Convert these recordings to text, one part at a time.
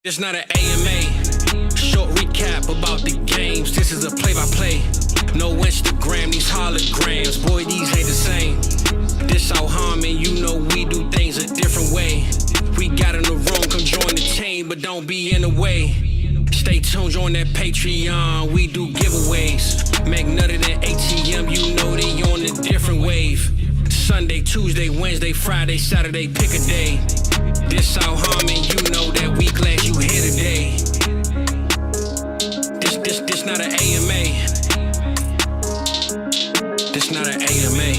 It's not an AMA. Short recap about the games. This is a play-by-play. No Instagram, these holograms. Boy, these ain't the same. This out Harmon, you know we do things a different way. We got in the room, come join the team, but don't be in the way. Stay tuned, join that Patreon. We do giveaways. Make nutted than ATM, you know they on a different wave. Sunday, Tuesday, Wednesday, Friday, Saturday, pick a day. This out Harmon, you know that we glad you here today. This not an AMA. This not an AMA.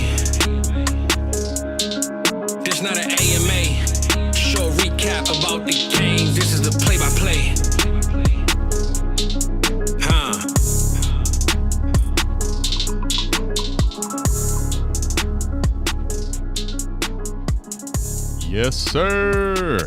This not an AMA. Short recap about the game. This is the play-by-play. Yes, sir.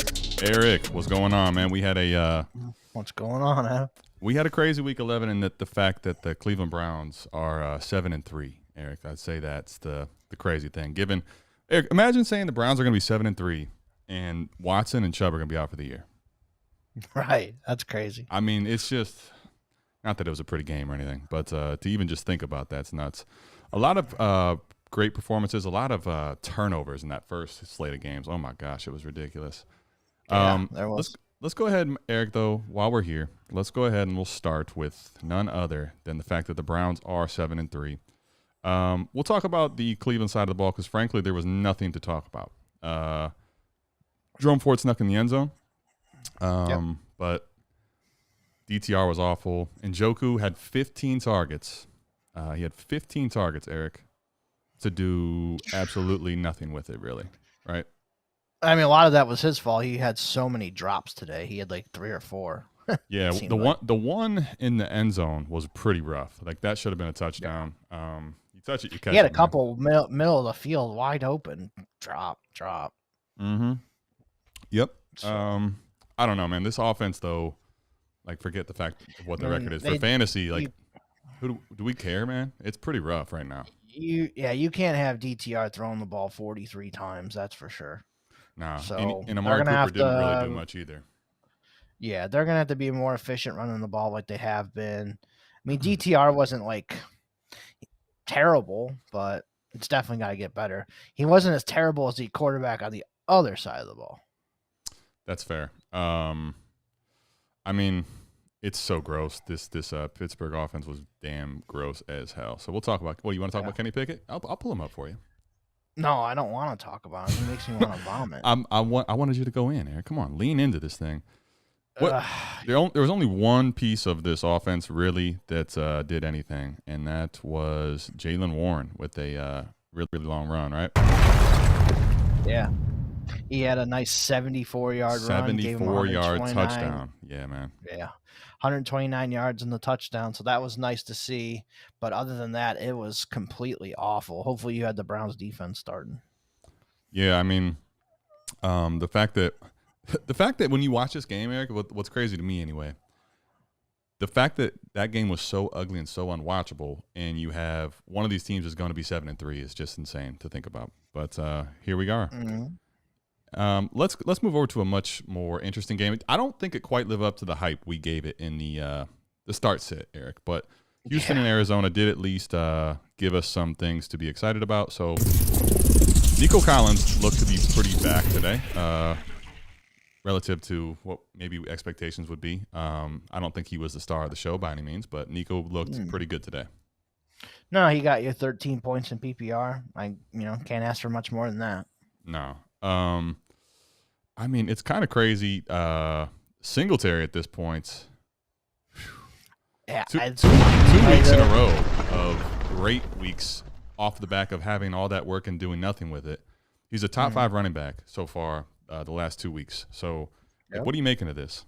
Eric, what's going on, man? We had a what's going on, Ab? We had a crazy week 11, and the fact that the Cleveland Browns are 7-3. Eric, I'd say that's the crazy thing. Given, Eric, imagine saying the Browns are going to be 7-3, and Watson and Chubb are going to be out for the year. Right, that's crazy. I mean, it's just not that it was a pretty game or anything, but to even just think about that's nuts. A lot of great performances, a lot of turnovers in that first slate of games. Oh my gosh, it was ridiculous. Yeah, there was. Let's go ahead, Eric, though, while we're here, let's go ahead and we'll start with none other than the fact that the Browns are 7-3. We'll talk about the Cleveland side of the ball because, frankly, there was nothing to talk about. Jerome Ford snuck in the end zone, but DTR was awful. Njoku had 15 targets. He had 15 targets, Eric, to do absolutely nothing with it, really, right? I mean, a lot of that was his fault. He had so many drops today. He had like 3 or 4. Yeah, the one in the end zone was pretty rough. Like that should have been a touchdown. Yeah. You touch it, you catch it. He had a couple middle of the field wide open. Drop. Mm-hmm. Yep. So, I don't know, man. This offense, though, like forget the fact of what the record is for fantasy. Like, who do we care, man? It's pretty rough right now. You can't have DTR throwing the ball 43 times. That's for sure. No, so and Amari Cooper didn't really do much either. Yeah, they're going to have to be more efficient running the ball like they have been. I mean, DTR wasn't like terrible, but it's definitely got to get better. He wasn't as terrible as the quarterback on the other side of the ball. That's fair. I mean, it's so gross. This Pittsburgh offense was damn gross as hell. So we'll talk about. Well, you want to talk about Kenny Pickett? I'll pull him up for you. No, I don't want to talk about it. It makes me want to vomit. I wanted you to go in, Eric. Come on, lean into this thing. There was only one piece of this offense really that did anything, and that was Jaylen Warren with a really, really long run, right? Yeah. He had a nice 74-yard run. 74-yard touchdown. Yeah, man. Yeah. 129 yards in the touchdown, so that was nice to see. But other than that, it was completely awful. Hopefully you had the Browns defense starting. Yeah, I mean, the fact that when you watch this game, Eric, what's crazy to me anyway, the fact that game was so ugly and so unwatchable, and you have one of these teams is going to be 7-3 is just insane to think about. But here we are. Mm-hmm. Let's move over to a much more interesting game. I don't think it quite lived up to the hype we gave it in the start sit, Eric. But Houston and Arizona did at least give us some things to be excited about. So Nico Collins looked to be pretty back today, relative to what maybe expectations would be. I don't think he was the star of the show by any means, but Nico looked pretty good today. No, he got you 13 points in PPR. I can't ask for much more than that. No. I mean, it's kind of crazy. Singletary at this point. Yeah, two weeks in a row of great weeks off the back of having all that work and doing nothing with it. He's a top 5 running back so far the last 2 weeks. So what are you making of this?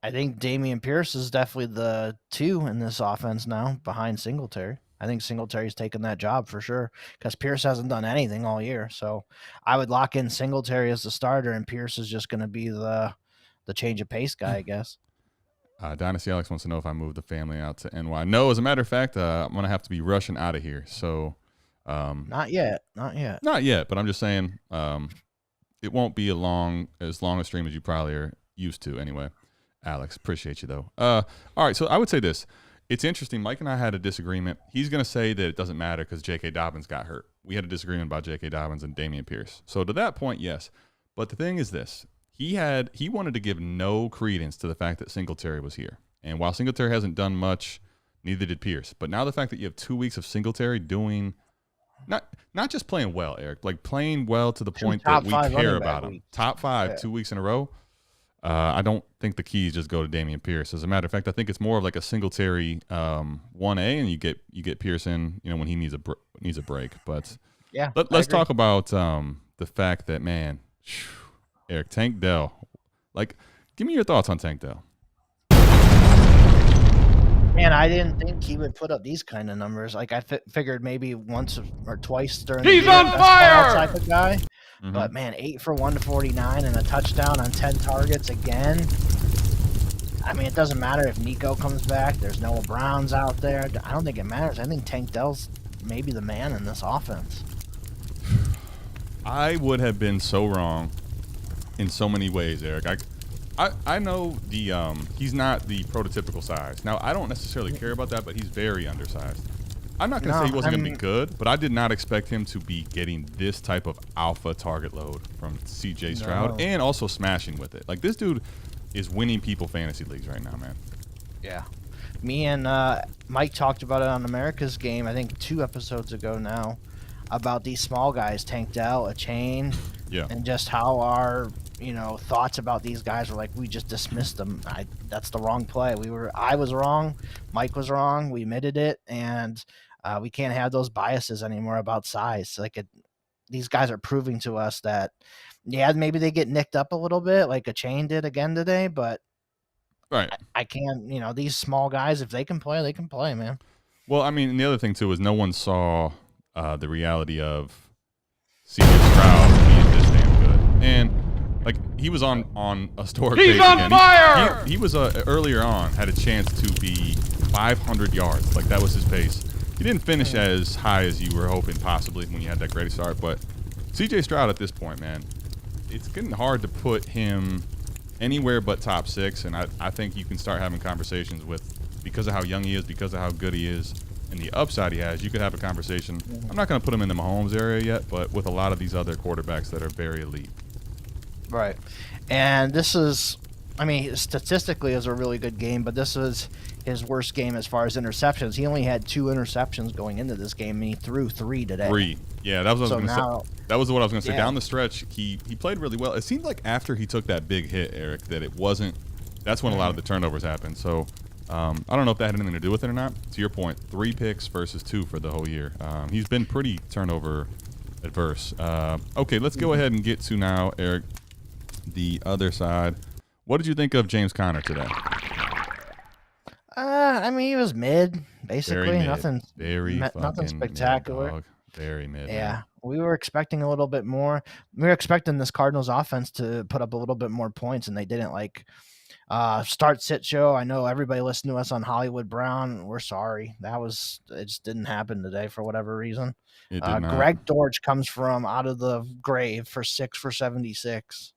I think Dameon Pierce is definitely the 2 in this offense now behind Singletary. I think Singletary's taken that job for sure because Pierce hasn't done anything all year. So I would lock in Singletary as the starter, and Pierce is just going to be the change of pace guy, I guess. Dynasty Alex wants to know if I moved the family out to NY. No, as a matter of fact, I'm going to have to be rushing out of here. So not yet. But I'm just saying it won't be as long a stream as you probably are used to anyway. Alex, appreciate you though. All right, so I would say this. It's interesting. Mike and I had a disagreement. He's going to say that it doesn't matter because J.K. Dobbins got hurt. We had a disagreement about J.K. Dobbins and Dameon Pierce. So to that point, yes. But the thing is this. He wanted to give no credence to the fact that Singletary was here. And while Singletary hasn't done much, neither did Pierce. But now the fact that you have 2 weeks of Singletary doing not just playing well, Eric, like playing well to the point that we care about him. Top 5 yeah. 2 weeks in a row. I don't think the keys just go to Dameon Pierce. As a matter of fact, I think it's more of like a Singletary 1A, and you get Pierce in, when he needs a break. But yeah, let's talk about the fact that, man, Eric, Tank Dell. Like, give me your thoughts on Tank Dell. Man, I didn't think he would put up these kind of numbers. Like I figured maybe once or twice during the year. He's on fire! Type of guy. Mm-hmm. But man, 8 for 149 and a touchdown on 10 targets again. I mean, it doesn't matter if Nico comes back. There's Noah Brown's out there. I don't think it matters. I think Tank Dell's maybe the man in this offense. I would have been so wrong in so many ways, Eric. I know he's not the prototypical size. Now, I don't necessarily care about that, but he's very undersized. I'm not going to say he wasn't going to be good, but I did not expect him to be getting this type of alpha target load from C.J. Stroud and also smashing with it. Like, this dude is winning people fantasy leagues right now, man. Yeah. Me and Mike talked about it on America's Game, I think 2 episodes ago now, about these small guys, Tank Dell, a chain, and just how our thoughts about these guys were like we just dismissed them. That's the wrong play. I was wrong, Mike was wrong. We admitted it, and we can't have those biases anymore about size. Like these guys are proving to us that maybe they get nicked up a little bit, like a chain did again today, but right. I can't. These small guys, if they can play, they can play, man. Well, I mean, and the other thing too is no one saw the reality of C.J. Stroud being this damn good, and like he was on a store. He's on again. fire. He was earlier on had a chance to be 500 yards. Like that was his pace. He didn't finish as high as you were hoping possibly when you had that great start. But C.J. Stroud at this point, man, it's getting hard to put him anywhere but top 6. And I think you can start having conversations because of how young he is, because of how good he is, and the upside he has. You could have a conversation. I'm not going to put him in the Mahomes area yet, but with a lot of these other quarterbacks that are very elite. Right. And this is, statistically is a really good game, but this was his worst game as far as interceptions. He only had 2 interceptions going into this game, and he threw 3 today. 3. Yeah, that was what I was going to say. That was what I was going to say. Down the stretch, he played really well. It seemed like after he took that big hit, Eric, that it wasn't – that's when a lot of the turnovers happened. So, I don't know if that had anything to do with it or not. To your point, 3 picks versus 2 for the whole year. He's been pretty turnover adverse. Okay, let's go ahead and get to now, Eric, the other side. What did you think of James Conner today? He was mid, basically. Very mid. Nothing spectacular. Mid, very mid. Yeah. Man. We were expecting a little bit more. We were expecting this Cardinals offense to put up a little bit more points, and they didn't. Like start sit show. I know everybody listened to us on Hollywood Brown. We're sorry. It just didn't happen today for whatever reason. It did not. Greg Dortch comes from out of the grave for 6 for 76.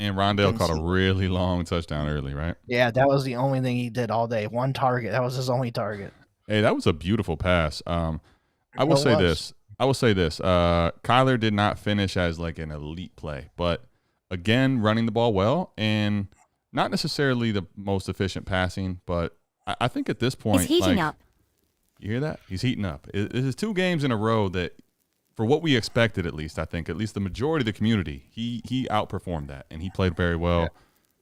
And Rondale caught a really long touchdown early, right? Yeah, that was the only thing he did all day. 1 target. That was his only target. Hey, that was a beautiful pass. I will say this. Kyler did not finish as like an elite play, but again, running the ball well and not necessarily the most efficient passing, but I think at this point, he's heating up. You hear that? He's heating up. This is 2 games in a row that, for what we expected, at least the majority of the community, he outperformed that, and he played very well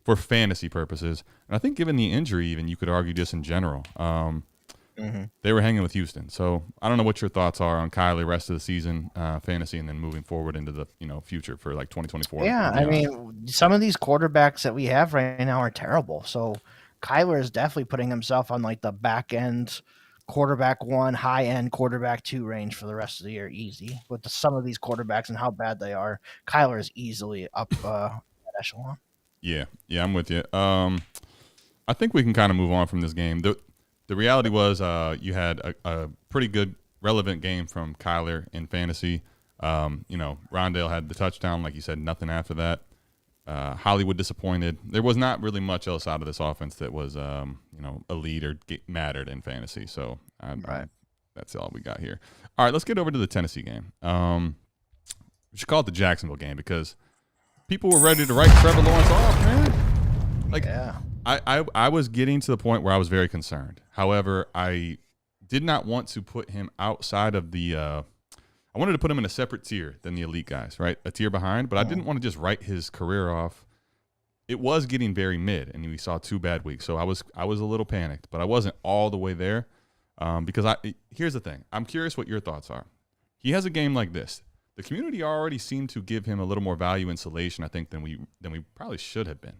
for fantasy purposes. And I think given the injury, even you could argue just in general, they were hanging with Houston. So I don't know what your thoughts are on Kyler rest of the season, fantasy, and then moving forward into the future for like 2024. Yeah, some of these quarterbacks that we have right now are terrible. So Kyler is definitely putting himself on like the back end quarterback 1, high end quarterback 2 range for the rest of the year, easy. With some of these quarterbacks and how bad they are, Kyler is easily up that echelon. Yeah, I'm with you. I think we can kind of move on from this game. The reality was you had a pretty good relevant game from Kyler in fantasy. Rondale had the touchdown, like you said, nothing after that. Hollywood disappointed. There was not really much else out of this offense that was, elite or mattered in fantasy. So Right. that's all we got here. All right, let's get over to the Tennessee game. We should call it the Jacksonville game because people were ready to write Trevor Lawrence off, man. Like, Yeah. I was getting to the point where I was very concerned. However, I did not want to put him outside of the I wanted to put him in a separate tier than the elite guys, right? A tier behind, but I didn't want to just write his career off. It was getting very mid, and we saw 2 bad weeks. So I was a little panicked, but I wasn't all the way there because here's the thing. I'm curious what your thoughts are. He has a game like this. The community already seemed to give him a little more value insulation, I think, than we probably should have been.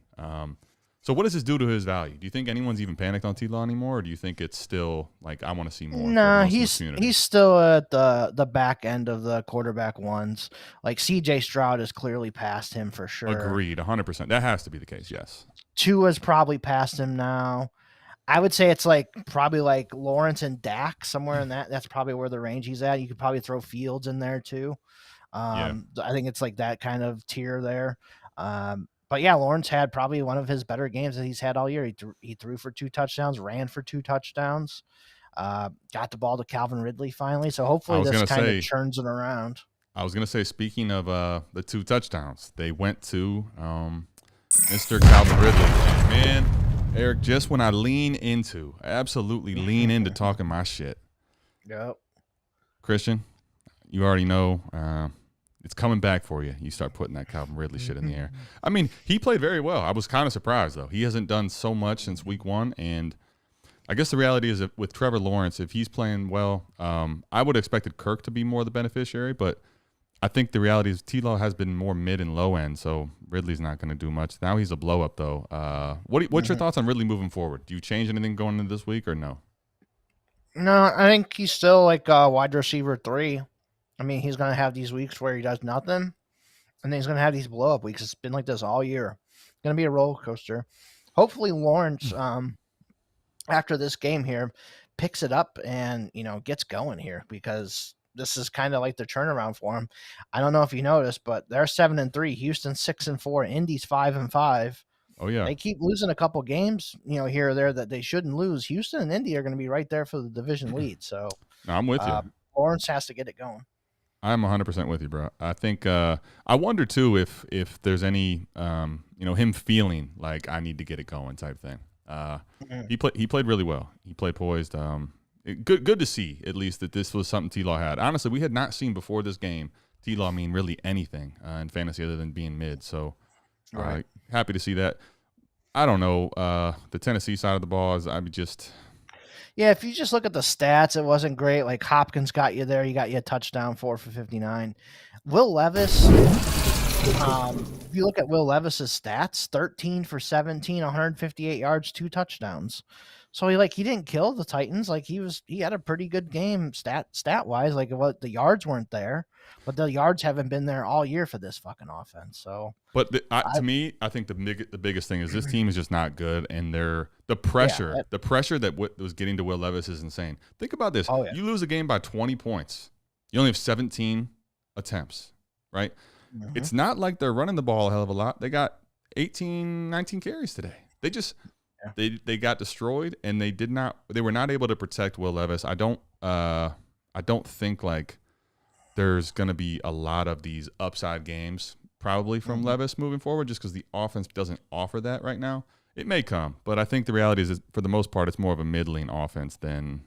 So what does this do to his value? Do you think anyone's even panicked on T-Law anymore, or do you think it's still like I want to see more? No, he's still at the back end of the quarterback ones. Like CJ Stroud has clearly passed him for sure. Agreed, 100%. That has to be the case. Yes. Tua's probably passed him now. I would say it's like probably like Lawrence and Dak somewhere in that. That's probably where the range he's at. You could probably throw Fields in there too. I think it's like that kind of tier there. But yeah, Lawrence had probably one of his better games that he's had all year. He threw for 2 touchdowns, ran for 2 touchdowns, got the ball to Calvin Ridley finally. So hopefully this kind of churns it around. I was going to say, speaking of the 2 touchdowns, they went to Mr. Calvin Ridley. And man, Eric, just when I absolutely lean into talking my shit. Yep. Christian, you already know it's coming back for you. You start putting that Calvin Ridley shit in the air. I mean, he played very well. I was kind of surprised, though. He hasn't done so much since week 1. And I guess the reality is that with Trevor Lawrence, if he's playing well, I would have expected Kirk to be more the beneficiary. But I think the reality is T-Law has been more mid and low end, so Ridley's not going to do much. Now he's a blow-up, though. What's your thoughts on Ridley moving forward? Do you change anything going into this week or no? No, I think he's still like wide receiver 3. I mean, he's going to have these weeks where he does nothing, and then he's going to have these blow-up weeks. It's been like this all year. It's going to be a roller coaster. Hopefully Lawrence, after this game here, picks it up and, gets going here because this is kind of like the turnaround for him. I don't know if you noticed, but they're 7-3. Houston's 6-4. Indy's 5-5. Oh, yeah. They keep losing a couple games, here or there that they shouldn't lose. Houston and Indy are going to be right there for the division lead. So no, I'm with you. Lawrence has to get it going. I'm 100% with you, bro. I think I wonder too if there's any him feeling like I need to get it going type thing. He played really well. He played poised. Good to see at least that this was something T-Law had. Honestly, we had not seen before this game T-Law mean really anything in fantasy other than being mid. So happy to see that. I don't know the Tennessee side of the ball is Yeah, if you just look at the stats, it wasn't great. Like Hopkins got you there. You got you a touchdown, 4 for 59. Will Levis, if you look at Will Levis's stats, 13 for 17, 158 yards, 2 touchdowns. So he didn't kill the Titans. Like he had a pretty good game stat wise. Like the yards weren't there, but the yards haven't been there all year for this fucking offense. So, but to me, I think the biggest thing is this team is just not good, and the pressure that was getting to Will Levis is insane. Think about this: you lose a game by 20 points, you only have 17 attempts, right? Mm-hmm. It's not like they're running the ball a hell of a lot. They got 18, 19 carries today. They just They got destroyed, and they were not able to protect Will Levis. I don't think like there's going to be a lot of these upside games probably from Levis moving forward, just because the offense doesn't offer that right now. It may come, but I think the reality is for the most part, it's more of a middling offense than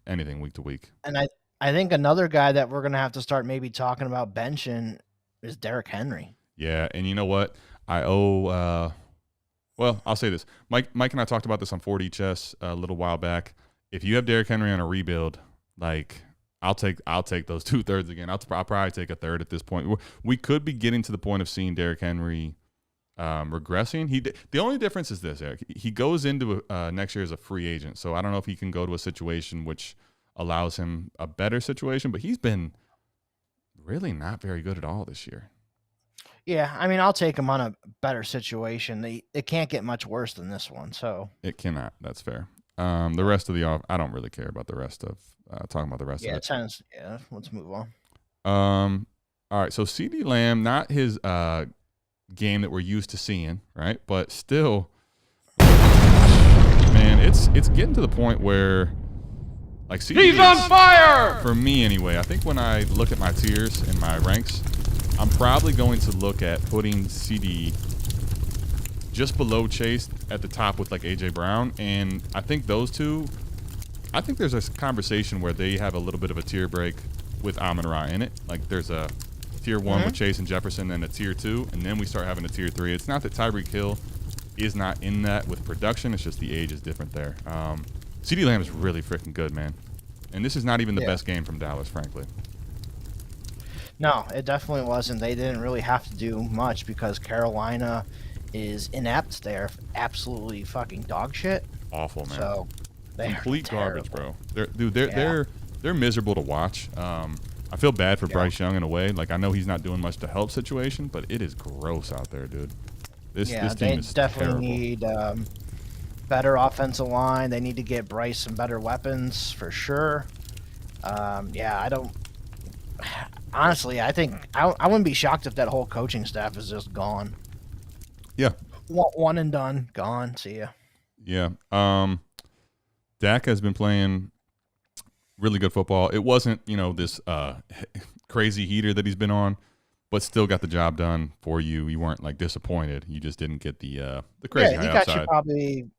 anything week to week. And I think another guy that we're going to have to start maybe talking about benching is Derrick Henry. Yeah, and you know what? Well, I'll say this. Mike and I talked about this on 4D Chess a little while back. If you have Derrick Henry on a rebuild, like I'll take those 2/3 again. I'll probably take a third at this point. We could be getting to the point of seeing Derrick Henry regressing. The only difference is this, Eric. He goes into next year as a free agent, so I don't know if he can go to a situation which allows him a better situation. But he's been really not very good at all this year. Yeah, I mean, I'll take him on a better situation. It can't get much worse than this one, so. It cannot. That's fair. The rest of the I don't really care about the rest of talking about the rest of it. Let's move on. All right, so CeeDee Lamb, not his game that we're used to seeing, right? But still, man, it's getting to the point where, like, He's on fire! For me anyway, I think when I look at my tiers and my ranks, I'm probably going to look at putting CD just below Chase at the top with like AJ Brown, and I think those two, I think there's a conversation where they have a little bit of a tier break with Amon-Ra in it. Like there's a tier 1 with Chase and Jefferson, then a tier 2, and then we start having a tier 3. It's not that Tyreek Hill is not in that with production, it's just the age is different there. CeeDee Lamb is really freaking good, man. And this is not even the best game from Dallas, frankly. No, it definitely wasn't. They didn't really have to do much because Carolina is inept. They're absolutely fucking dog shit. Awful, man. So they're complete terrible. garbage, bro. They're miserable to watch. I feel bad for Bryce Young in a way. Like I know he's not doing much to help situation, but it is gross out there, dude. This team is definitely terrible. need better offensive line. They need to get Bryce some better weapons for sure. I don't. Honestly, I think I wouldn't be shocked if that whole coaching staff is just gone. Yeah. One and done. Gone. See ya. Yeah. Dak has been playing really good football. It wasn't, this crazy heater that he's been on, but still got the job done for you. You weren't like disappointed. You just didn't get the crazy high he got upside. you probably,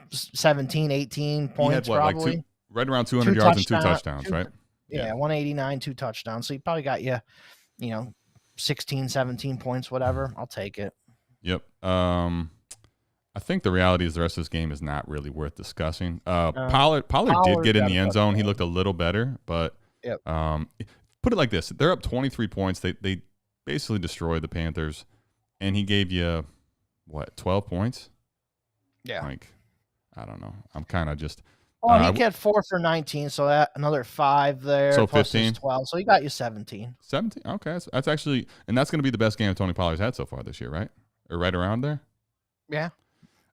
17, 18 points He had, probably. Right around 200 yards and 2 touchdowns, right? Yeah, 189, 2 touchdowns. So he probably got you, 16, 17 points, whatever. I'll take it. Yep. I think the reality is the rest of this game is not really worth discussing. Pollard did get in the end zone. He looked a little better, but put it like this. They're up 23 points. They basically destroyed the Panthers, and he gave you, 12 points? Yeah. Like, I don't know. I'm kind of just – Well, he got 4 for 19, so that another 5 there. So plus 15? 12, so he got you 17. 17? Okay. That's actually – and that's going to be the best game Tony Pollard's had so far this year, right? Or right around there? Yeah.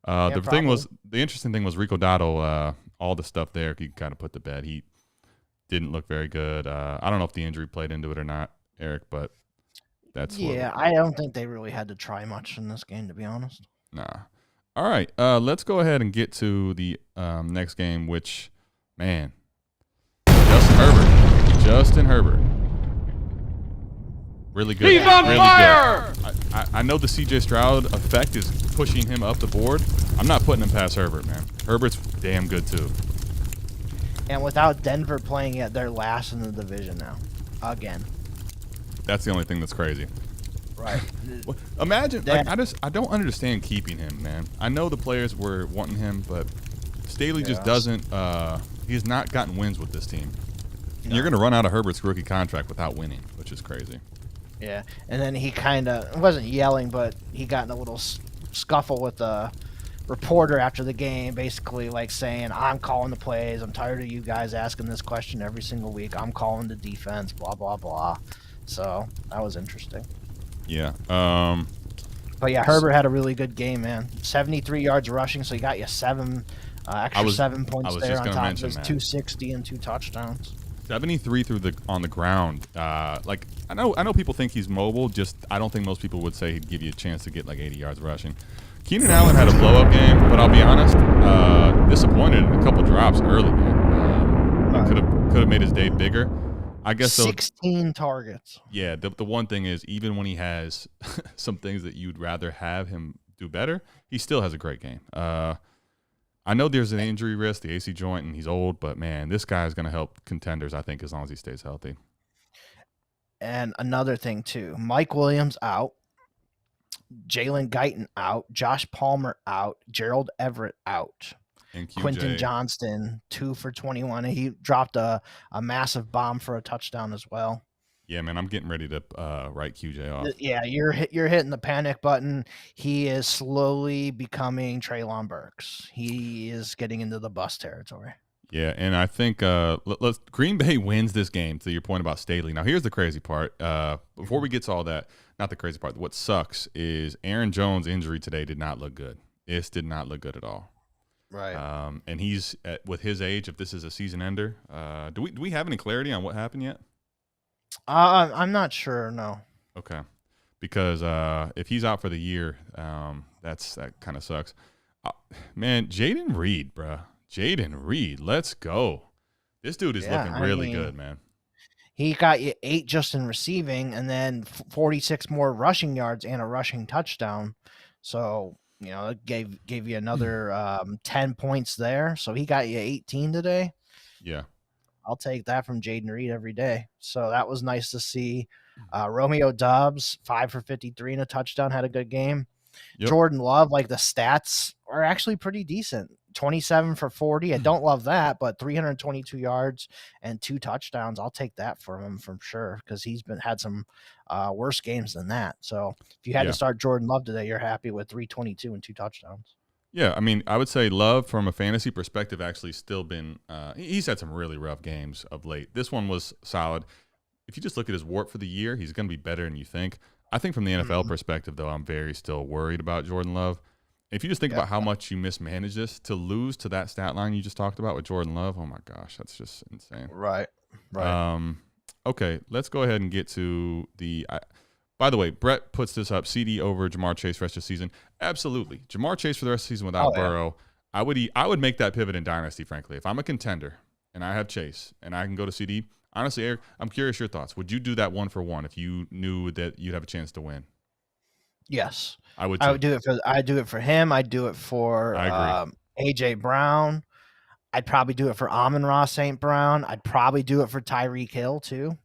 The interesting thing was Rico Dotto, all the stuff there, you can kind of put to bed. He didn't look very good. I don't know if the injury played into it or not, Eric, but that's I don't think they really had to try much in this game, to be honest. Nah. All right, let's go ahead and get to the next game, which, man, Justin Herbert. Really good. He's on fire! Good. I know the CJ Stroud effect is pushing him up the board. I'm not putting him past Herbert, man. Herbert's damn good, too. And without Denver playing yet, they're last in the division now. Again. That's the only thing that's crazy. Right. Imagine, I don't understand keeping him, man. I know the players were wanting him, but Staley just doesn't, he's not gotten wins with this team. No. You're going to run out of Herbert's rookie contract without winning, which is crazy. Yeah, and then he kind of wasn't yelling, but he got in a little scuffle with the reporter after the game, basically like saying, I'm calling the plays. I'm tired of you guys asking this question every single week. I'm calling the defense, blah, blah, blah. So that was interesting. Yeah. But yeah, Herbert had a really good game, man. 73 yards rushing, so he got you 7 points there on top of his 260 and 2 touchdowns. 73 on the ground. Like I know people think he's mobile. Just I don't think most people would say he'd give you a chance to get like 80 yards rushing. Keenan Allen had a blow-up game, but I'll be honest, disappointed in a couple drops early, man. Could have made his day bigger. I guess 16 targets. Yeah, the one thing is, even when he has some things that you'd rather have him do better, he still has a great game. I know there's an injury risk, the AC joint, and he's old, but man, this guy is going to help contenders, I think, as long as he stays healthy. And another thing, too, Mike Williams out, Jalen Guyton out, Josh Palmer out, Gerald Everett out. And Quentin Johnston, 2 for 21. And he dropped a massive bomb for a touchdown as well. Yeah, man, I'm getting ready to write QJ off. Yeah, you're hitting the panic button. He is slowly becoming Treylon Burks. He is getting into the bust territory. Yeah, and I think Green Bay wins this game, to your point about Staley. Now, here's the crazy part. Before we get to all that, not the crazy part. What sucks is Aaron Jones' injury today did not look good. It did not look good at all. Right. And he's with his age, if this is a season ender, do we have any clarity on what happened yet? I'm not sure. No. Okay. because if he's out for the year, that kind of sucks. Man, Jaden Reed, bro. Jaden Reed, let's go. This dude is looking really good, man. He got you 8 just in receiving, and then 46 more rushing yards and a rushing touchdown. So, it gave you another 10 points there. So he got you 18 today. Yeah. I'll take that from Jaden Reed every day. So that was nice to see. Romeo Doubs, 5 for 53 and a touchdown, had a good game. Yep. Jordan Love, the stats are actually pretty decent. 27 for 40. I don't love that, but 322 yards and 2 touchdowns. I'll take that from him for sure, because he's had some worse games than that. So if you had to start Jordan Love today, you're happy with 322 and 2 touchdowns. Yeah, I mean, I would say Love from a fantasy perspective actually still been he's had some really rough games of late. This one was solid. If you just look at his WARP for the year, he's going to be better than you think. I think from the NFL perspective, though, I'm very still worried about Jordan Love. If you just think about how much you mismanage this, to lose to that stat line you just talked about with Jordan Love, oh my gosh, that's just insane. Right. Okay, let's go ahead and get to the by the way, Brett puts this up, CD over Jamar Chase for the rest of the season. Absolutely. Jamar Chase for the rest of the season without Burrow. I would make that pivot in Dynasty, frankly. If I'm a contender and I have Chase and I can go to CD, honestly, Eric, I'm curious your thoughts. Would you do that 1-for-1 if you knew that you'd have a chance to win? Yes. I would do it for him. I'd do it for AJ Brown. I'd probably do it for Amon-Ra St. Brown. I'd probably do it for Tyreek Hill too.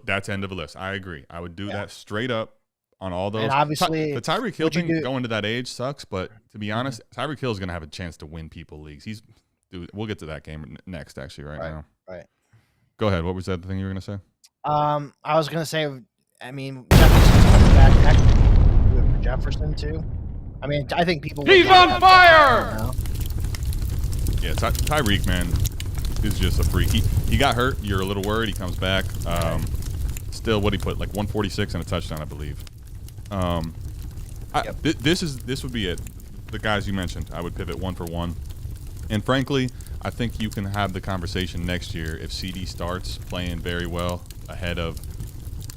That's end of the list. I agree. I would do that straight up on all those. And obviously, the Tyreek Hill thing going to that age sucks, but to be honest, Tyreek Hill is going to have a chance to win people leagues. We'll get to that game next, actually, right now. Right. Go ahead. What was that thing you were going to say? I was going to say, Jefferson's coming back next. Do it for Jefferson too. I think people. He's on fire. Yeah, Tyreek, man, is just a freak. He got hurt. You're a little worried. He comes back. Still, what he put 146 and a touchdown, I believe. This would be it. The guys you mentioned, I would pivot 1-for-1. And frankly, I think you can have the conversation next year if CD starts playing very well ahead of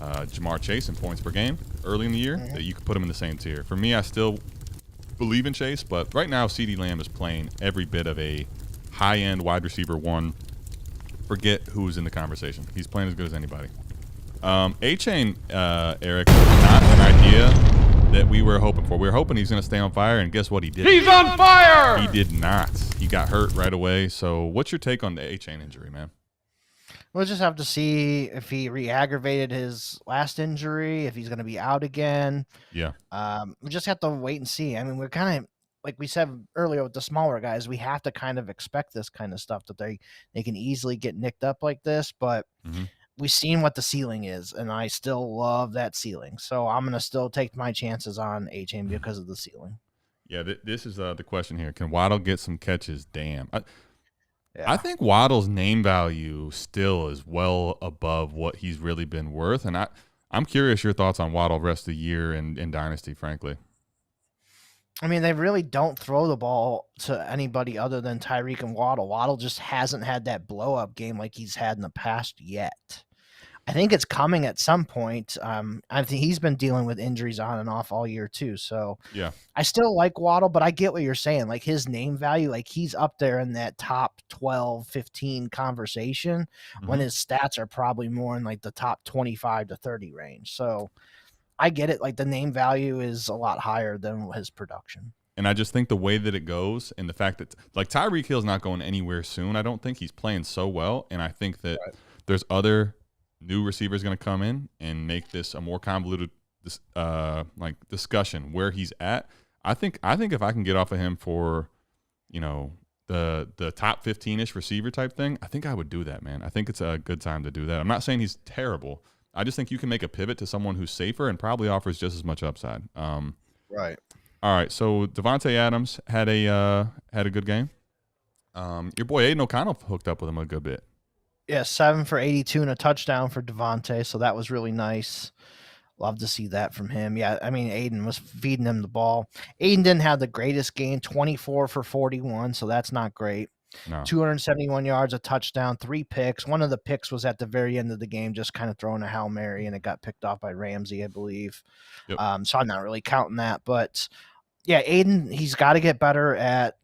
Jamar Chase in points per game early in the year, that you could put him in the same tier. For me, I still believe in Chase, but right now CD Lamb is playing every bit of a high-end wide receiver 1. Forget who's in the conversation. He's playing as good as anybody. A-Chain, Eric, was not an idea that we were hoping for. We were hoping he's going to stay on fire, and guess what? He did. He's on fire! He did not. He got hurt right away. So what's your take on the A-Chain injury, man? We'll just have to see if he re-aggravated his last injury, if he's going to be out again. Yeah. We just have to wait and see. We're kind of, like we said earlier with the smaller guys, we have to kind of expect this kind of stuff, that they can easily get nicked up like this. But we've seen what the ceiling is, and I still love that ceiling. So I'm going to still take my chances on A-Chain because of the ceiling. Yeah, this is the question here. Can Waddle get some catches? Damn. I think Waddle's name value still is well above what he's really been worth. And I'm curious your thoughts on Waddle rest of the year in Dynasty, frankly. They really don't throw the ball to anybody other than Tyreek and Waddle. Waddle just hasn't had that blow-up game like he's had in the past yet. I think it's coming at some point. I think he's been dealing with injuries on and off all year too. So yeah, I still like Waddle, but I get what you're saying. His name value, he's up there in that top 12, 15 conversation when his stats are probably more in the top 25 to 30 range. So I get it. The name value is a lot higher than his production. And I just think the way that it goes and the fact that Tyreek Hill's not going anywhere soon. I don't think he's playing so well. And I think that there's other new receivers going to come in and make this a more convoluted discussion where he's at. I think if I can get off of him for, the top 15-ish receiver type thing, I think I would do that, man. I think it's a good time to do that. I'm not saying he's terrible. I just think you can make a pivot to someone who's safer and probably offers just as much upside. Right. All right. So Devontae Adams had a good game. Your boy Aiden O'Connell hooked up with him a good bit. Yeah, 7 for 82 and a touchdown for Devontae, so that was really nice. Love to see that from him. Yeah, Aiden was feeding him the ball. Aiden didn't have the greatest game, 24 for 41, so that's not great. No. 271 yards, a touchdown, 3 picks. One of the picks was at the very end of the game, just kind of throwing a Hail Mary, and it got picked off by Ramsey, I believe. Yep. So I'm not really counting that. But, yeah, Aiden, he's got to get better at,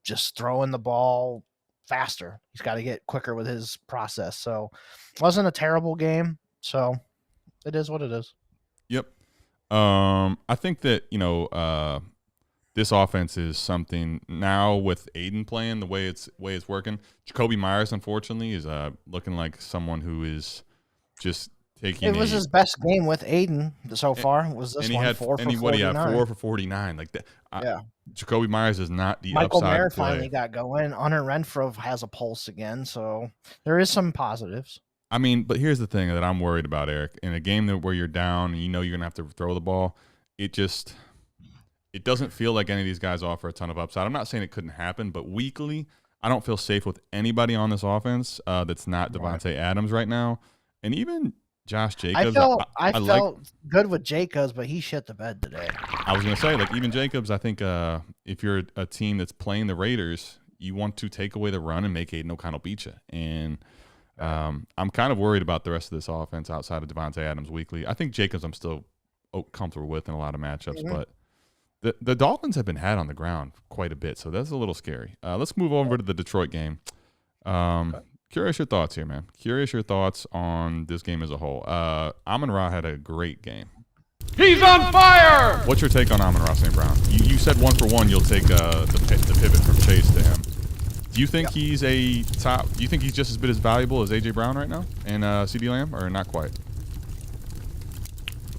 just throwing the ball faster. He's got to get quicker with his process. So it wasn't a terrible game. So it is what it is. Yep. I think that, this offense is something now with Aiden playing the way it's working. Jacoby Myers, unfortunately, is looking like someone who is just taking. It was his best game with Aiden so far. Was this one 4 for 49? 4 for 49. Like that. Yeah. Jacoby Myers is not the Michael upside Mayer play. finally got going. Hunter Renfrow has a pulse again, so there is some positives. I mean, but here's the thing that I'm worried about, Eric. In a game where you're down and you're going to have to throw the ball, it doesn't feel like any of these guys offer a ton of upside. I'm not saying it couldn't happen, but weekly, I don't feel safe with anybody on this offense that's not Devontae Adams right now. And even Josh Jacobs. I felt good with Jacobs, but he shit the bed today. I was going to say, even Jacobs, I think if you're a team that's playing the Raiders, you want to take away the run and make Aiden O'Connell beat you. And I'm kind of worried about the rest of this offense outside of Devontae Adams weekly. I think Jacobs I'm still comfortable with in a lot of matchups, but the Dolphins have been had on the ground quite a bit, so that's a little scary. Let's move over to the Detroit game. Curious your thoughts here, man. Curious your thoughts on this game as a whole. Amon-Ra had a great game. He's on fire! What's your take on Amon-Ra St. Brown? You said 1 for 1 you'll take the pivot from Chase to him. Do you think he's a top? Do you think he's just as good as valuable as A.J. Brown right now and CeeDee Lamb, or not quite?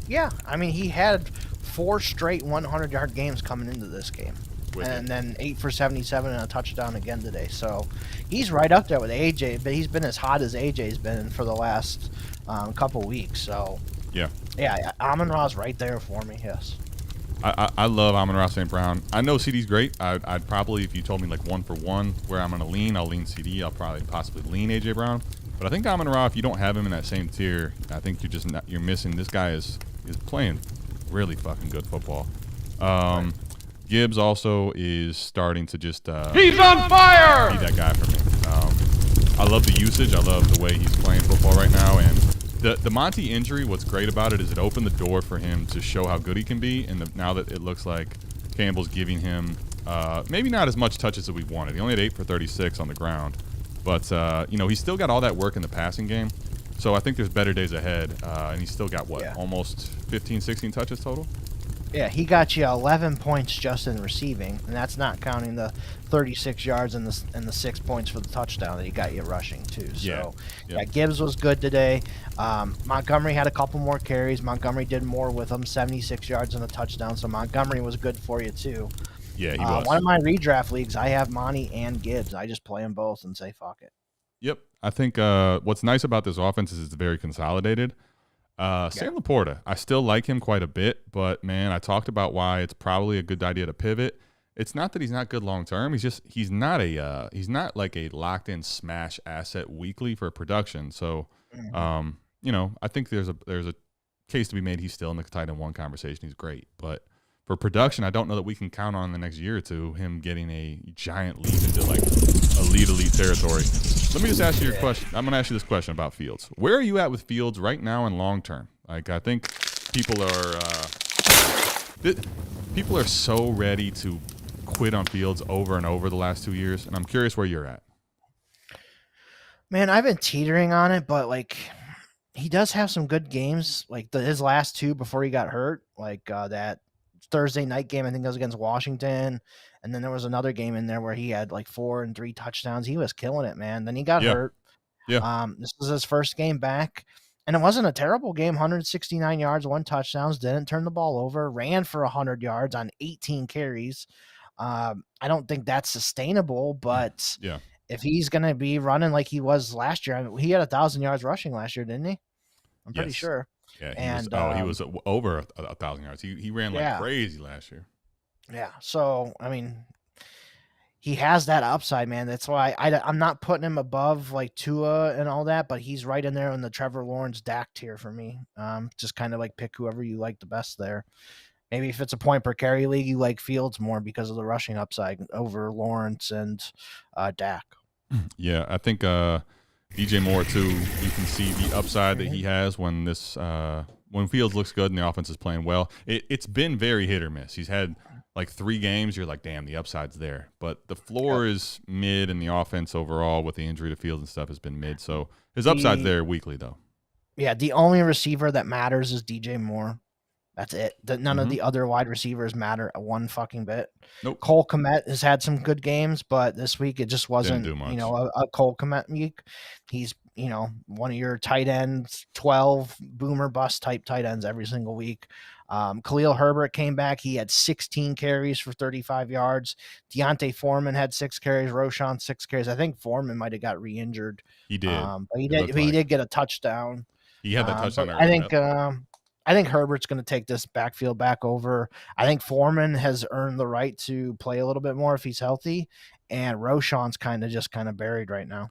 Yeah, I mean, he had 4 straight 100-yard games coming into this game. And then 8 for 77 and a touchdown again today. So he's right up there with AJ, but he's been as hot as AJ's been for the last couple weeks. So yeah, Amon-Ra's right there for me. Yes, I love Amon-Ra St. Brown. I know CD's great. I'd probably, if you told me 1 for 1 where I'm going to lean, I'll lean CD. I'll probably possibly lean AJ Brown. But I think Amon-Ra, if you don't have him in that same tier, I think you're missing. This guy is playing really fucking good football. Right. Gibbs also is starting to just he's on fire! Be that guy for me. I love the usage. I love the way he's playing football right now. And the Monty injury, what's great about it is it opened the door for him to show how good he can be. And now that it looks like Campbell's giving him maybe not as much touches as we wanted. He only had 8 for 36 on the ground. But, he's still got all that work in the passing game. So I think there's better days ahead. And he's still got, almost 15, 16 touches total? Yeah, he got you 11 points just in receiving, and that's not counting the 36 yards and the 6 points for the touchdown that he got you rushing too. So yeah, Gibbs was good today. Montgomery had a couple more carries. Montgomery did more with him, 76 yards and a touchdown. So Montgomery was good for you too. Yeah, he was. One of my redraft leagues, I have Monty and Gibbs. I just play them both and say fuck it. Yep, I think what's nice about this offense is it's very consolidated. Sam LaPorta, I still like him quite a bit, but man, I talked about why it's probably a good idea to pivot. It's not that he's not good long term. He's not like a locked in smash asset weekly for production. So, I think there's a case to be made. He's still in the tight end 1 conversation. He's great, but for production, I don't know that we can count on in the next year or two him getting a giant leap into like elite territory. Let me just ask you your question. I'm going to ask you this question about Fields. Where are you at with Fields right now and long term? Like, I think people are so ready to quit on Fields over and over the last 2 years, and I'm curious where you're at. Man, I've been teetering on it, but like he does have some good games. Like his last 2 before he got hurt, like that Thursday night game, I think it was against Washington. And then there was another game in there where he had like 4 and 3 touchdowns. He was killing it, man. Then he got hurt. Yeah. This was his first game back. And it wasn't a terrible game. 169 yards, 1 touchdown. Didn't turn the ball over. Ran for 100 yards on 18 carries. I don't think that's sustainable, but if he's going to be running like he was last year, I mean, he had 1,000 yards rushing last year, didn't he? I'm pretty sure. Yeah, he was over 1,000 yards. He ran like crazy last year. Yeah, so, I mean, he has that upside, man. That's why I'm not putting him above, like, Tua and all that, but he's right in there in the Trevor Lawrence Dak tier for me. Just kind of, like, pick whoever you like the best there. Maybe if it's a point per carry league, you like Fields more because of the rushing upside over Lawrence and Dak. Yeah, I think DJ Moore too. You can see the upside that he has when Fields looks good and the offense is playing well. It's been very hit or miss. He's had like 3 games. You're like, damn, the upside's there, but the floor is mid, and the offense overall with the injury to Fields and stuff has been mid. So his upside's there weekly though. Yeah, the only receiver that matters is DJ Moore. That's it. None of the other wide receivers matter one fucking bit. Nope. Cole Kmet has had some good games, but this week it just wasn't, a Cole Kmet week. He's, one of your tight ends, 12 boomer bust type tight ends every single week. Khalil Herbert came back. He had 16 carries for 35 yards. Deontay Foreman had 6 carries. Roschon 6 carries. I think Foreman might have got re-injured. He did. But he did get a touchdown. He had that touchdown. I think Herbert's going to take this backfield back over. I think Foreman has earned the right to play a little bit more if he's healthy, and Roschon's kind of buried right now.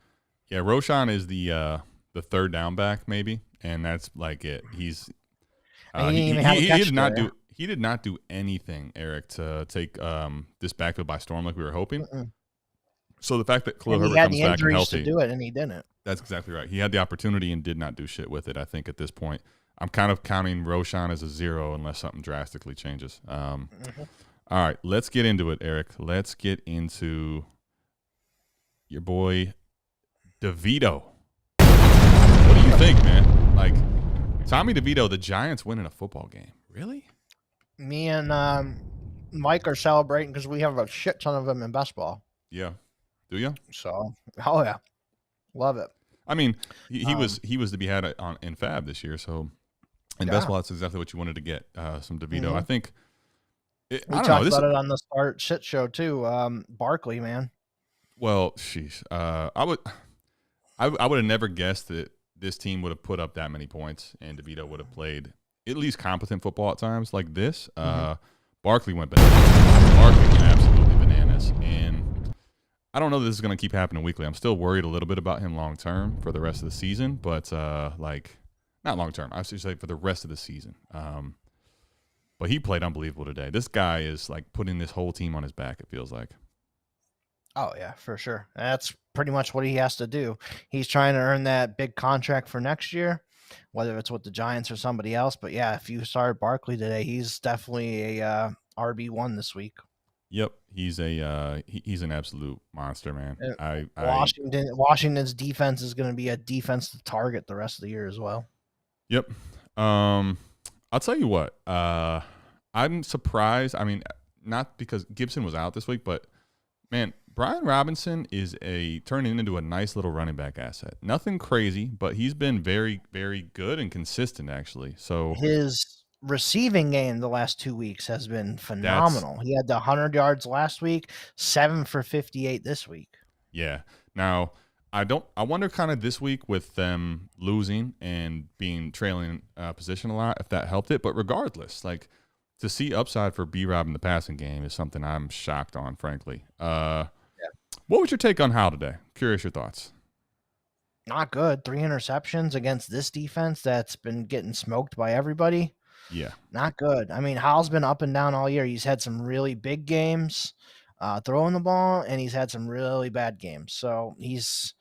Yeah, Roschon is the third down back maybe, and that's like it. He's he did not do anything, Eric, to take this backfield by storm like we were hoping. So the fact that Khalil Herbert comes back and healthy, to do it, and he didn't. That's exactly right. He had the opportunity and did not do shit with it. I think at this point, I'm kind of counting Roschon as a 0 unless something drastically changes. All right, let's get into it, Eric. Let's get into your boy DeVito. What do you think, man? Like, Tommy DeVito, the Giants winning a football game. Really? Me and Mike are celebrating because we have a shit ton of them in best ball. Yeah. Do you? So, oh yeah, love it. I mean, he was to be had in Fab this year, so in best ball, that's exactly what you wanted to get. Some DeVito. I think. We talked about it on the Start Shit Show too. Barkley, man. Well, sheesh. I would have never guessed that this team would have put up that many points and DeVito would have played at least competent football at times like this. Barkley went bananas. Barkley went absolutely bananas, and I don't know that this is going to keep happening weekly. I'm still worried a little bit about him long term for the rest of the season, but not long term. I should say for the rest of the season. But he played unbelievable today. This guy is like putting this whole team on his back, it feels like. Oh, yeah, for sure. That's pretty much what he has to do. He's trying to earn that big contract for next year, whether it's with the Giants or somebody else. But, yeah, if you start Barkley today, he's definitely a RB1 this week. Yep, he's an absolute monster, man. Washington's defense is going to be a defense to target the rest of the year as well. Yep. I'll tell you what. I'm surprised. I mean, not because Gibson was out this week, but man, Brian Robinson is turning into a nice little running back asset. Nothing crazy, but he's been very, very good and consistent actually. So his receiving game the last 2 weeks has been phenomenal. He had the 100 yards last week, 7 for 58 this week. Yeah. Now, I wonder kind of this week with them losing and being trailing position a lot, if that helped it. But regardless, like to see upside for B-Rob in the passing game is something I'm shocked on, frankly. What was your take on Howell today? Curious your thoughts. Not good. 3 interceptions against this defense that's been getting smoked by everybody. Yeah. Not good. I mean, Howell's been up and down all year. He's had some really big games throwing the ball, and he's had some really bad games. So he's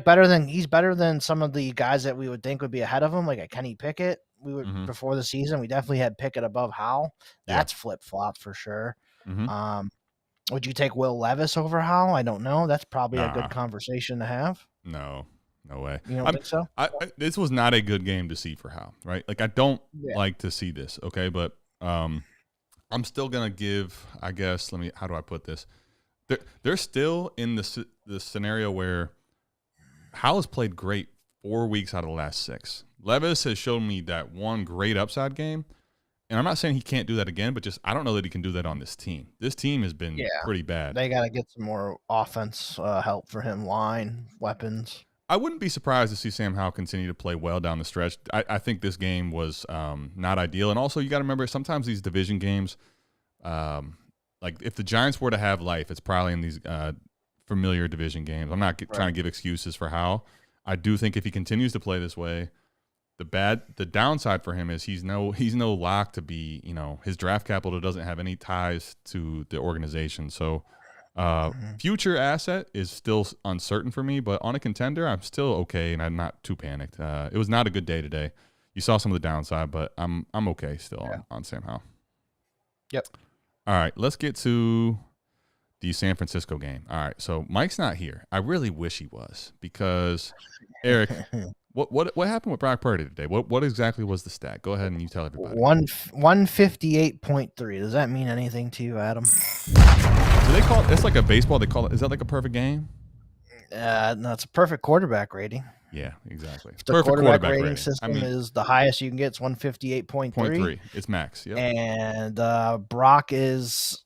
better than some of the guys that we would think would be ahead of him, like a Kenny Pickett. We would before the season, we definitely had Pickett above Howell. That's flip-flop for sure. Would you take Will Levis over Howell? I don't know. That's probably a good conversation to have. No way. You don't think so? This was not a good game to see for Howell, right? Like I don't like to see this, okay? But I'm still gonna give. I guess. How do I put this? They're still in the scenario where Howell has played great 4 weeks out of the last 6. Levis has shown me that one great upside game, and I'm not saying he can't do that again, but just I don't know that he can do that on this team. This team has been pretty bad. They got to get some more offense help for him, line, weapons. I wouldn't be surprised to see Sam Howell continue to play well down the stretch. I think this game was not ideal, and also you got to remember sometimes these division games, like if the Giants were to have life, it's probably in these familiar division games. I'm not trying to give excuses for Howell. I do think if he continues to play this way, The downside for him is he's no lock to be, his draft capital doesn't have any ties to the organization. So future asset is still uncertain for me, but on a contender, I'm still okay and I'm not too panicked. It was not a good day today. You saw some of the downside, but I'm okay still on Sam Howell. Yep. All right, let's get to the San Francisco game. All right, so Mike's not here. I really wish he was because Eric, what happened with Brock Purdy today? What exactly was the stat? Go ahead and you tell everybody. 158.3. Does that mean anything to you, Adam? Do they call it? It's like a baseball. They call it. Is that like a perfect game? No, it's a perfect quarterback rating. Yeah, exactly. The Perfect quarterback rating system is the highest you can get. It's 158.3. It's max. Yep. And Brock is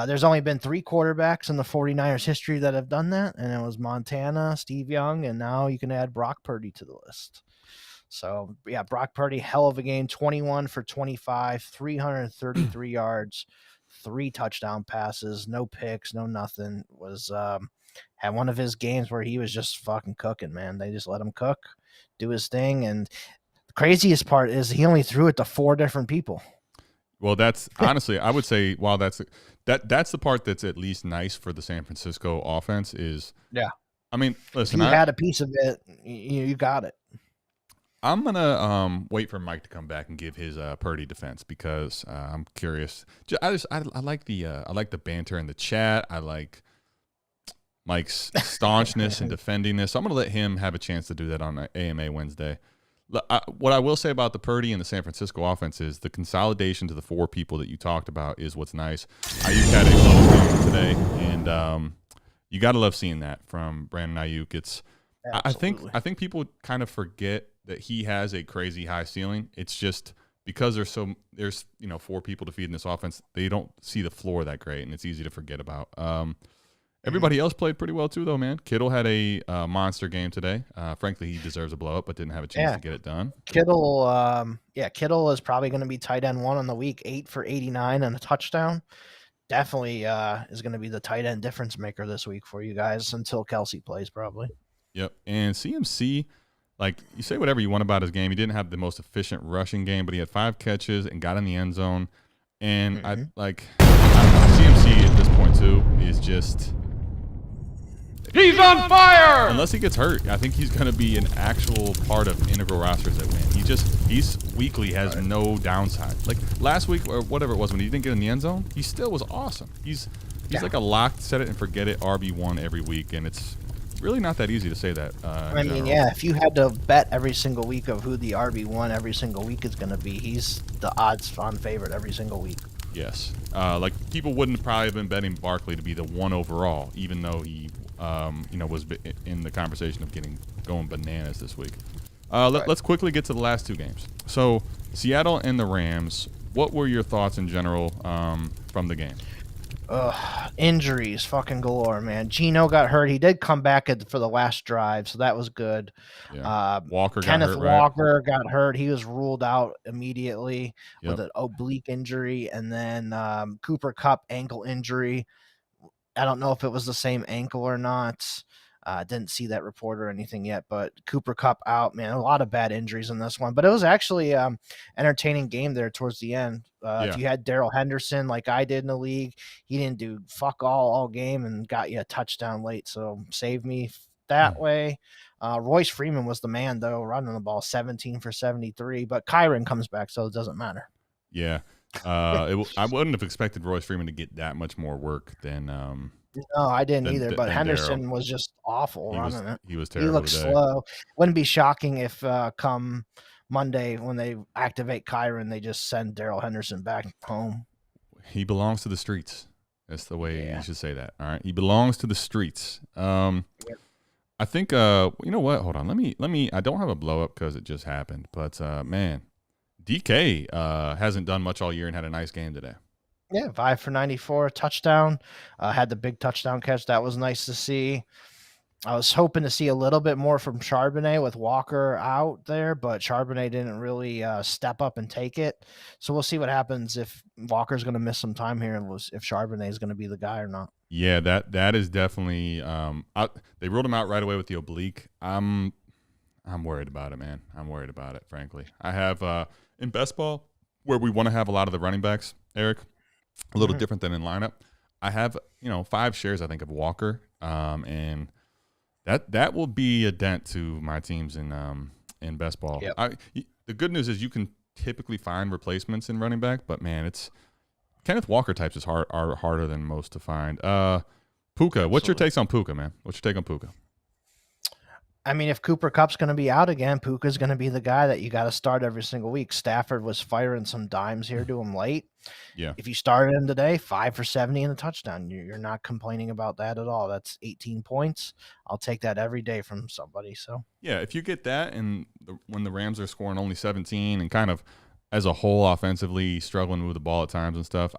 there's only been 3 quarterbacks in the 49ers history that have done that, and it was Montana, Steve Young, and now you can add Brock Purdy to the list. So, yeah, Brock Purdy, hell of a game, 21 for 25, 333 yards, 3 touchdown passes, no picks, no nothing. Was had one of his games where he was just fucking cooking, man. They just let him cook, do his thing, and the craziest part is he only threw it to 4 different people. Well, that's honestly, I would say, while that's the part that's at least nice for the San Francisco offense is. Yeah. I mean, listen, if you had a piece of it, you got it. I'm gonna wait for Mike to come back and give his Purdy defense because I'm curious. I like the banter in the chat. I like Mike's staunchness and defending this. So I'm gonna let him have a chance to do that on AMA Wednesday. What I will say about the Purdy and the San Francisco offense is the consolidation to the 4 people that you talked about is what's nice. Aiyuk had a low game today, and you got to love seeing that from Brandon Aiyuk. It's I think people kind of forget that he has a crazy high ceiling. It's just because there's 4 people to feed in this offense, they don't see the floor that great, and it's easy to forget about. Everybody else played pretty well too, though, man. Kittle had a monster game today. Frankly, he deserves a blow up, but didn't have a chance to get it done. Kittle is probably going to be tight end 1 on the week, 8 for 89 and a touchdown. Definitely is going to be the tight end difference maker this week for you guys until Kelce plays, probably. Yep. And CMC, like, you say whatever you want about his game. He didn't have the most efficient rushing game, but he had 5 catches and got in the end zone. And I don't know, CMC at this point too is just. He's on fire! Unless he gets hurt, I think he's going to be an actual part of integral rosters that win. He's weekly has no downside. Like last week or whatever it was when he didn't get in the end zone, he still was awesome. He's like a lock, set it and forget it RB1 every week, and it's really not that easy to say that. If you had to bet every single week of who the RB1 every single week is going to be, he's the odds-on favorite every single week. Yes. Like people wouldn't probably have been betting Barkley to be the 1 overall, even though he was in the conversation of going bananas this week. Let's quickly get to the last 2 games. So Seattle and the Rams, what were your thoughts in general from the game? Injuries fucking galore, man. Geno got hurt. He did come back for the last drive, so that was good. Yeah. Kenneth Walker got hurt. He was ruled out immediately with an oblique injury, and then Cooper Kupp ankle injury. I don't know if it was the same ankle or not. Didn't see that report or anything yet, but Cooper Kupp out, man. A lot of bad injuries in this one, but it was actually entertaining game there towards the end. If you had Darrell Henderson like I did in the league, he didn't do fuck all game and got you a touchdown late, so saved me that way. Royce Freeman was the man, though, running the ball 17 for 73, but Kyron comes back, so it doesn't matter. Yeah. I wouldn't have expected Royce Freeman to get that much more work than no, I didn't either. But Henderson was just awful running it. He was terrible. He looked slow. Wouldn't be shocking if come Monday when they activate Kyron, they just send Darrell Henderson back home. He belongs to the streets. That's the way you should say that. All right, he belongs to the streets. I think you know what? Hold on. Let me. I don't have a blow up because it just happened. But man, DK hasn't done much all year and had a nice game today. Yeah, 5 for 94, touchdown. Had the big touchdown catch. That was nice to see. I was hoping to see a little bit more from Charbonnet with Walker out there, but Charbonnet didn't really step up and take it. So we'll see what happens if Walker's going to miss some time here and if Charbonnet is going to be the guy or not. Yeah, that is definitely they ruled him out right away with the oblique. I'm I'm worried about it, man. I'm worried about it, frankly. I have in best ball, where we want to have a lot of the running backs, Eric, a little different than in lineup. I have 5 shares, I think, of Walker, and that will be a dent to my teams in best ball. Yep. The good news is you can typically find replacements in running back, but man, it's Kenneth Walker types are harder than most to find. Puka, what's your takes on Puka, man? What's your take on Puka? I mean, if Cooper Kupp's going to be out again, Puka's going to be the guy that you got to start every single week. Stafford was firing some dimes here to him late. Yeah. If you started him today, 5 for 70 and a touchdown, you're not complaining about that at all. That's 18 points. I'll take that every day from somebody. So yeah, if you get that, and when the Rams are scoring only 17 and kind of as a whole offensively struggling with the ball at times and stuff,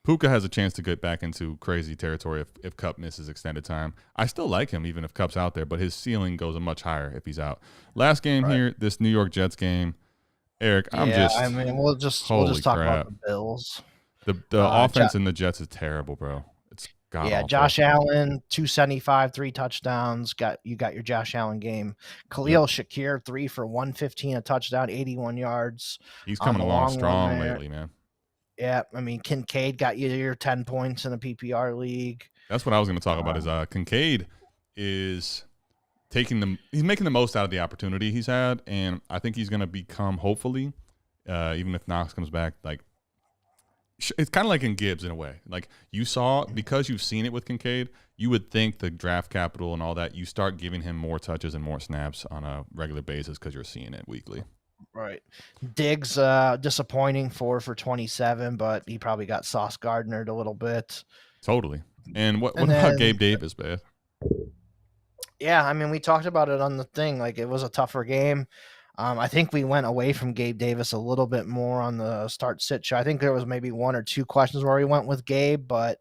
Puka has a chance to get back into crazy territory if Kupp misses extended time. I still like him even if Kupp's out there, but his ceiling goes a much higher if he's out. Last game here, this New York Jets game, Eric, we'll just talk about the Bills. The offense in the Jets is terrible, bro. It's god-awful. Josh Allen, 275, 3 touchdowns. You got your Josh Allen game. Khalil Shakir, 3 for 115, a touchdown, 81 yards. He's coming along strong lately, man. Yeah, I mean, Kincaid got you your 10 points in a PPR league. That's what I was going to talk about. Is Kincaid is he's making the most out of the opportunity he's had, and I think he's going to become, hopefully, even if Knox comes back, like it's kind of like in Gibbs in a way. Like you saw, because you've seen it with Kincaid, you would think the draft capital and all that, you start giving him more touches and more snaps on a regular basis because you're seeing it weekly. Right. Diggs, disappointing, 4 for 27, but he probably got Sauce Gardnered a little bit. Totally. And what about Gabe Davis, man? Yeah, I mean, we talked about it on the thing. Like, it was a tougher game. I think we went away from Gabe Davis a little bit more on the start-sit show. I think there was maybe 1 or 2 questions where we went with Gabe, but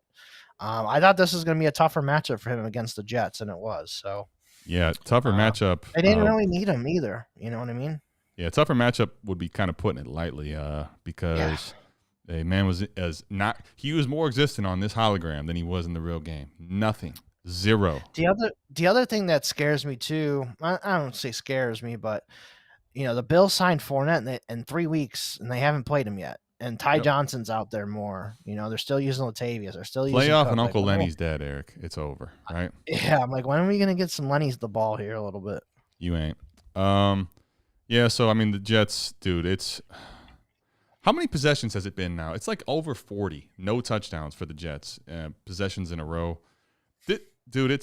I thought this was going to be a tougher matchup for him against the Jets, and it was. So yeah, tougher matchup. They didn't really need him either. You know what I mean? Yeah, tougher matchup would be kind of putting it lightly, because a man he was more existent on this hologram than he was in the real game. Nothing. 0. The other thing that scares me too, I don't say scares me, but the Bills signed Fournette in 3 weeks and they haven't played him yet. And Ty Johnson's out there more. They're still using Latavius. They're still using playoff, and Uncle Lenny's dead, Eric. It's over, right? Yeah, I'm like, when are we gonna get some Lenny's the ball here a little bit? You ain't. Yeah, so, I mean, the Jets, dude, how many possessions has it been now? It's like over 40. No touchdowns for the Jets. Possessions in a row. Dude,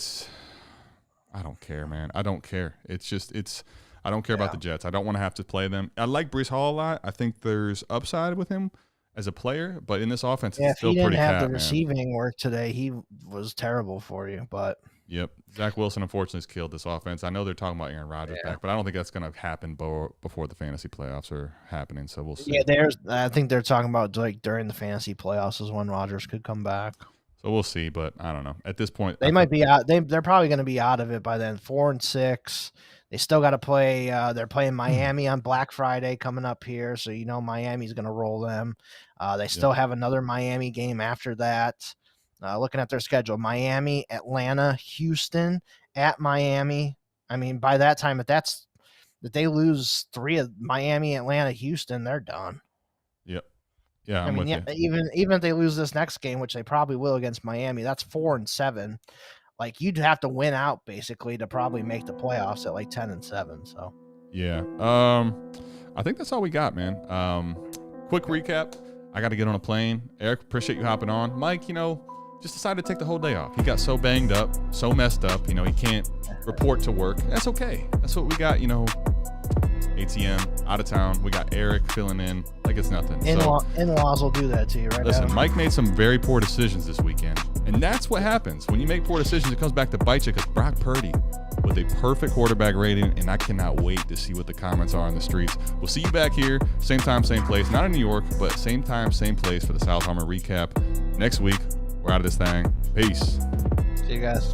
I don't care, man. I don't care. I don't care about the Jets. I don't want to have to play them. I like Breece Hall a lot. I think there's upside with him as a player, but in this offense, it's still pretty if he didn't have the man. receiving work today, he was terrible for you, but... Yep. Zach Wilson, unfortunately, has killed this offense. I know they're talking about Aaron Rodgers back, but I don't think that's going to happen before the fantasy playoffs are happening, so we'll see. Yeah, I think they're talking about like during the fantasy playoffs is when Rodgers could come back. So we'll see, but I don't know. At this point, they might be out. They're probably going to be out of it by then. 4-6. They still got to play. They're playing Miami on Black Friday coming up here, so Miami's going to roll them. They still have another Miami game after that. Looking at their schedule, Miami, Atlanta, Houston, at Miami. I mean, by that time, if they lose 3 of Miami, Atlanta, Houston, they're done. Yep. Yeah, I'm with you. Even if they lose this next game, which they probably will against Miami, that's 4-7. Like, you'd have to win out basically to probably make the playoffs at like 10-7. So yeah, I think that's all we got, man. Quick recap. I got to get on a plane. Eric, appreciate you hopping on. Mike, just decided to take the whole day off. He got so banged up, so messed up, he can't report to work. That's okay. That's what we got, ATM, out of town. We got Eric filling in like it's nothing. In-laws will do that to you, right? Listen, now. Mike made some very poor decisions this weekend. And that's what happens. When you make poor decisions, it comes back to bite you, because Brock Purdy with a perfect quarterback rating, and I cannot wait to see what the comments are on the streets. We'll see you back here, same time, same place. Not in New York, but same time, same place for the South Harmon recap. Next week, we're out of this thing. Peace. See you guys.